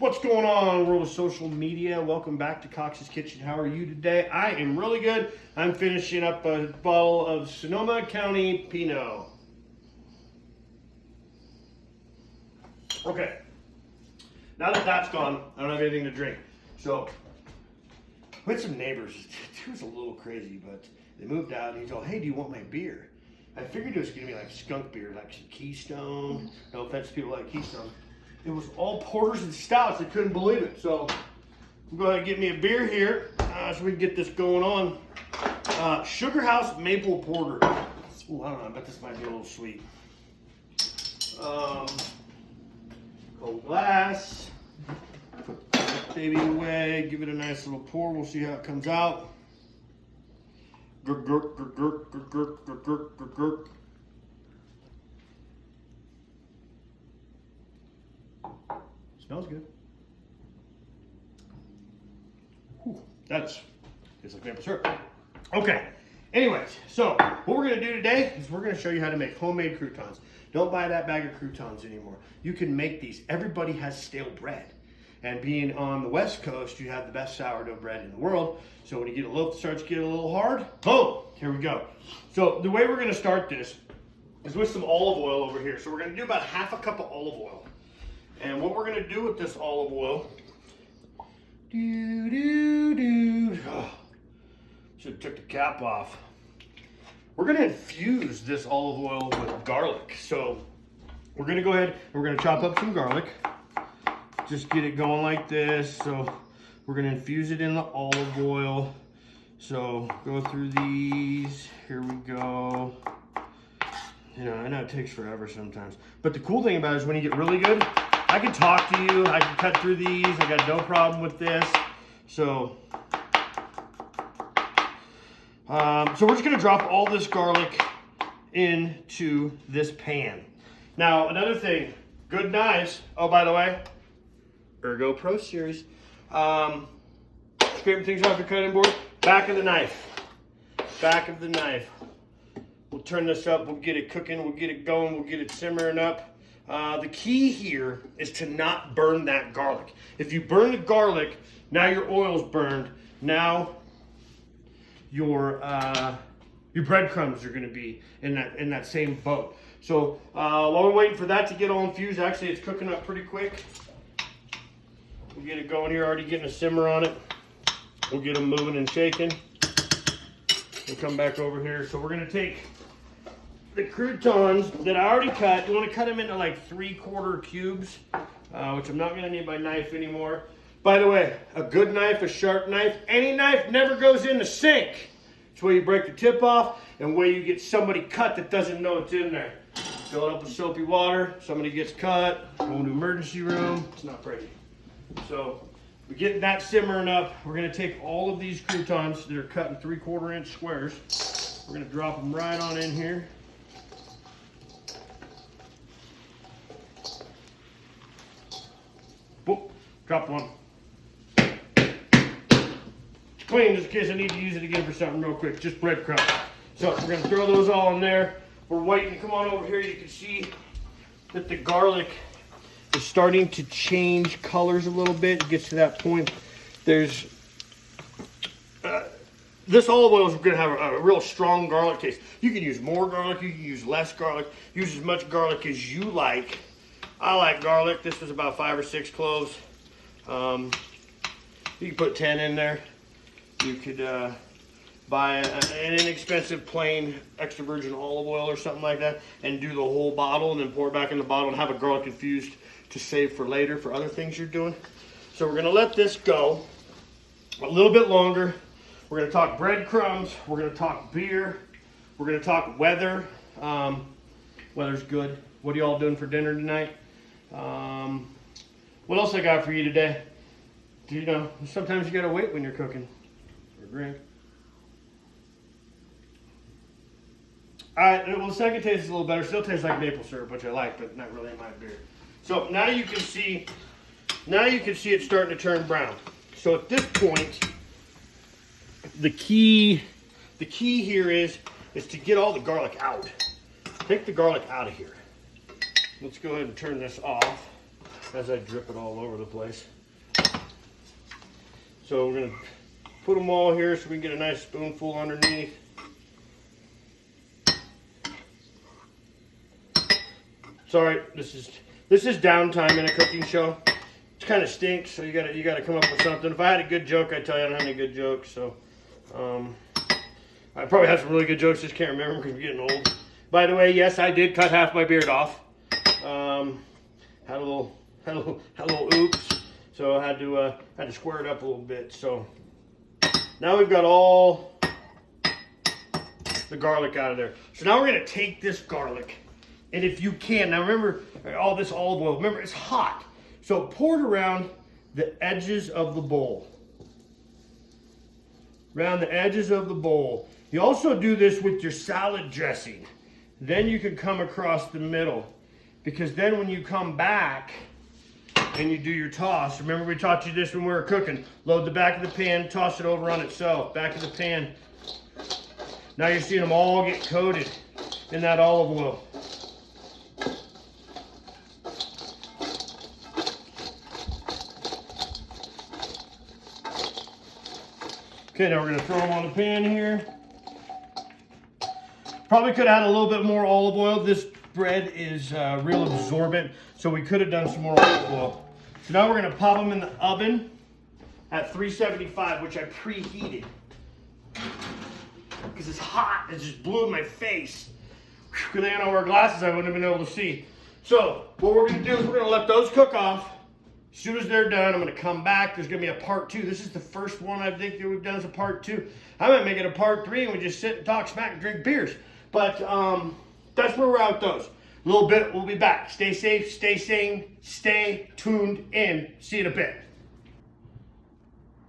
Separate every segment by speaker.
Speaker 1: What's going on, world of social media? Welcome back to Cox's Kitchen. How are you today? I am really good. I'm finishing up a bottle of Sonoma County Pinot. Okay, now that that's gone, I don't have anything to drink. So, we had some neighbors. It was a little crazy, but they moved out and he's all, hey, do you want my beer? I figured it was going to be like skunk beer, like some Keystone. No offense to people like Keystone. It was all porters and stouts. I couldn't believe it. So I'm going to get me a beer here so we can get this going on. Sugar House Maple Porter. Ooh, I don't know. I bet this might be a little sweet. Cold glass. Put that baby away. Give it a nice little pour. We'll see how it comes out. Gurk, gurk, gurk, gurk, gurk, gurk, gurk, gurk, gurk, gurk. Smells good. Whew, it's like maple syrup. Okay, anyways, so what we're gonna do today is we're gonna show you how to make homemade croutons. Don't buy that bag of croutons anymore. You can make these. Everybody has stale bread. And being on the West Coast, you have the best sourdough bread in the world. So when you get a loaf that starts getting a little hard, boom, here we go. So the way we're gonna start this is with some olive oil over here. So we're gonna do about half a cup of olive oil. And what we're gonna do with this olive oil, should have took the cap off. We're gonna infuse this olive oil with garlic. So we're gonna go ahead and we're gonna chop up some garlic. Just get it going like this. So we're gonna infuse it in the olive oil. So go through these, here we go. You know, I know it takes forever sometimes. But the cool thing about it is when you get really good, I can talk to you, I can cut through these, I got no problem with this. So we're just gonna drop all this garlic into this pan. Now, another thing, good knives, oh, by the way, Ergo Pro Series. Scraping things off your cutting board, back of the knife. Back of the knife. We'll turn this up, we'll get it cooking, we'll get it going, we'll get it simmering up. The key here is to not burn that garlic. If you burn the garlic, now your oil's burned. Now your breadcrumbs are going to be in that same boat. So while we're waiting for that to get all infused, actually it's cooking up pretty quick. We'll get it going here, already getting a simmer on it. We'll get them moving and shaking. We'll come back over here. So we're going to take the croutons that I already cut. You want to cut them into like 3/4 cubes, which I'm not going to need my knife anymore. By the way, a good knife, a sharp knife, any knife never goes in the sink. It's where you break the tip off and where you get somebody cut that doesn't know it's in there. Fill it up with soapy water, somebody gets cut, go into emergency room. It's not pretty. So we're getting that simmering up. We're going to take all of these croutons that are cut in 3/4 inch squares. We're going to drop them right on in here. Boop, drop one. It's clean just in case I need to use it again for something real quick, just breadcrumbs. So we're gonna throw those all in there. We're waiting, come on over here, you can see that the garlic is starting to change colors a little bit. It gets to that point. There's, this olive oil is gonna have a real strong garlic taste. You can use more garlic, you can use less garlic, use as much garlic as you like. I like garlic. This was about 5 or 6 cloves. You can put 10 in there. You could buy an inexpensive plain extra virgin olive oil or something like that and do the whole bottle and then pour it back in the bottle and have a garlic infused to save for later for other things you're doing. So we're gonna let this go a little bit longer. We're gonna talk breadcrumbs. We're gonna talk beer. We're gonna talk weather. Weather's good. What are y'all doing for dinner tonight? What else I got for you today? Do you know, sometimes you gotta wait when you're cooking for a drink. Alright, well the second taste is a little better. Still tastes like maple syrup, which I like, but not really in my beer. So now you can see it starting to turn brown. So at this point, the key here is to get all the garlic out. Take the garlic out of here. Let's go ahead and turn this off. as I drip it all over the place. So we're gonna put them all here so we can get a nice spoonful underneath. Sorry, this is downtime in a cooking show. It kind of stinks, so you gotta come up with something. If I had a good joke, I'd tell you I don't have any good jokes. So I probably have some really good jokes, just can't remember because I'm getting old. By the way, yes, I did cut half my beard off. Had a little oops, so I had to square it up a little bit. So now we've got all the garlic out of there. So now we're gonna take this garlic, and if you can, now remember all this olive oil. Remember, it's hot, so pour it around the edges of the bowl. Around the edges of the bowl. You also do this with your salad dressing. Then you can come across the middle, because then when you come back and you do your toss, remember we taught you this when we were cooking. Load the back of the pan, toss it over on itself, back of the pan. Now you're seeing them all get coated in that olive oil. Okay, now we're gonna throw them on the pan here. Probably could add a little bit more olive oil. This bread is real absorbent, so we could have done some more olive oil. So now we're gonna pop them in the oven at 375, which I preheated. Because it's hot, it just blew in my face. Good thing I don't wear glasses, I wouldn't have been able to see. So what we're gonna do is we're gonna let those cook off. As soon as they're done, I'm gonna come back. There's gonna be a part 2. This is the first one I think that we've done as a part 2. I might make it a part 3 and we just sit and talk smack and drink beers. But that's where we're at with those. A little bit, we'll be back. Stay safe, stay sane, stay tuned in. See you in a bit.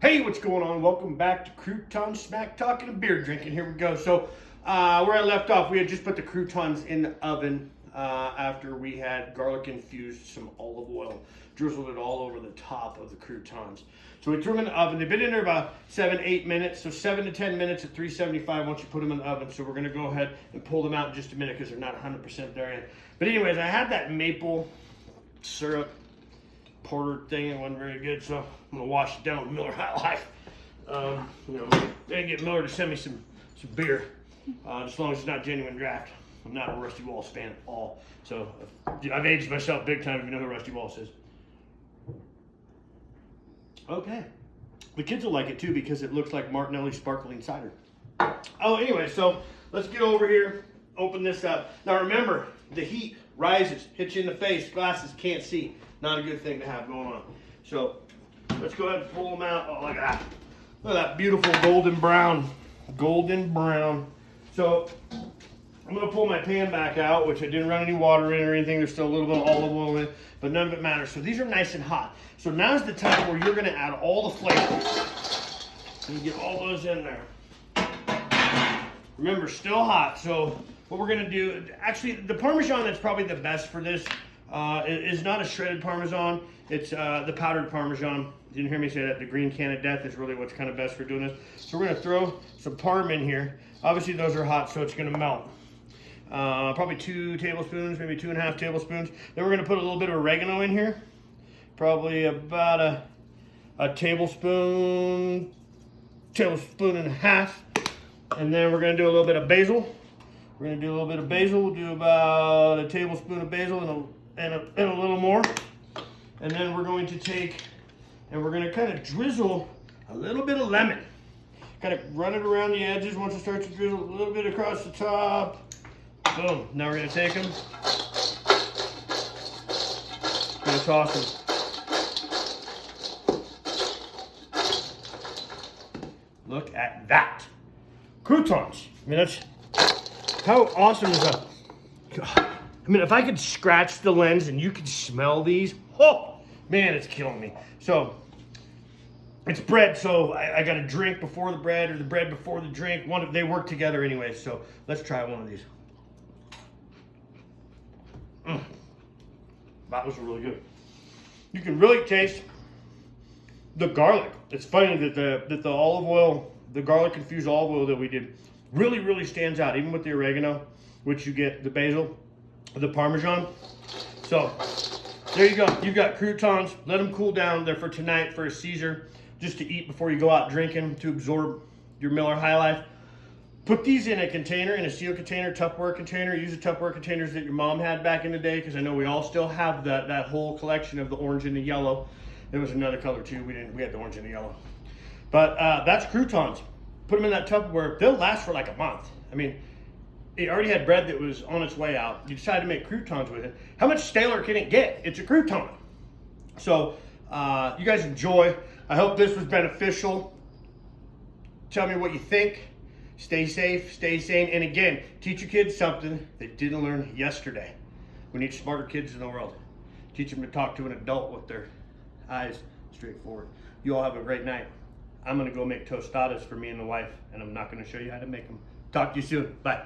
Speaker 1: Hey, what's going on? Welcome back to Croutons, Smack Talking and Beer Drinking. Here we go. So where I left off, we had just put the croutons in the oven after we had garlic infused some olive oil. Drizzled it all over the top of the croutons. So we threw them in the oven. They've been in there about 7-8 minutes. So 7 to 10 minutes at 375 once you put them in the oven. So we're gonna go ahead and pull them out in just a minute because they're not 100% there yet. But anyways, I had that maple syrup porter thing. It wasn't very good, so I'm gonna wash it down with Miller High Life. You know, they can get Miller to send me some beer, as long as it's not genuine draft. I'm not a Rusty Walls fan at all. So I've aged myself big time if you know who Rusty Walls is. Okay. The kids will like it too because it looks like Martinelli sparkling cider. Oh, anyway, so let's get over here, open this up. Now remember, the heat rises, hits you in the face, glasses can't see. Not a good thing to have going on. So let's go ahead and pull them out. Oh, look at that. Look at that beautiful golden brown. Golden brown. So I'm gonna pull my pan back out, which I didn't run any water in or anything. There's still a little bit of olive oil in it, but none of it matters. So these are nice and hot. So now's the time where you're gonna add all the flavors. And you get all those in there. Remember, still hot. So what we're gonna do, actually the Parmesan that's probably the best for this is not a shredded Parmesan. It's the powdered Parmesan. You didn't hear me say that. The green can of death is really what's kind of best for doing this. So we're gonna throw some parm in here. Obviously those are hot, so it's gonna melt. Probably 2 tablespoons, maybe 2.5 tablespoons. Then we're gonna put a little bit of oregano in here. Probably about a tablespoon and a half. And then we're gonna do a little bit of basil. We're gonna do a little bit of basil. We'll do about a tablespoon of basil and a little more. And then we're going to take, and we're gonna kind of drizzle a little bit of lemon. Kind of run it around the edges once it starts to drizzle, a little bit across the top. Boom. Now we're gonna take them. Gonna toss them. Look at that. Croutons. I mean, that's, how awesome is that? God. I mean, if I could scratch the lens and you could smell these, oh, man, it's killing me. So, it's bread, so I got a drink before the bread or the bread before the drink. They work together anyway, so let's try one of these. That was really good. You can really taste the garlic. It's funny that the olive oil, the garlic infused olive oil that we did really stands out, even with the oregano, which you get the basil, the Parmesan. So There you go. You've got croutons. Let them cool down. They're for tonight, for a Caesar, just to eat before you go out drinking, to absorb your Miller High Life. Put these in a container, in a sealed container, Tupperware container. Use the Tupperware containers that your mom had back in the day, because I know we all still have that whole collection of the orange and the yellow. There was another color too. We had the orange and the yellow. But that's croutons. Put them in that Tupperware. They'll last for like a month. I mean, it already had bread that was on its way out. You decided to make croutons with it. How much staler can it get? It's a crouton. So you guys enjoy. I hope this was beneficial. Tell me what you think. Stay safe, stay sane, and again, teach your kids something they didn't learn yesterday. We need smarter kids in the world. Teach them to talk to an adult with their eyes straight forward. You all have a great night. I'm gonna go make tostadas for me and the wife, and I'm not gonna show you how to make them. Talk to you soon. Bye.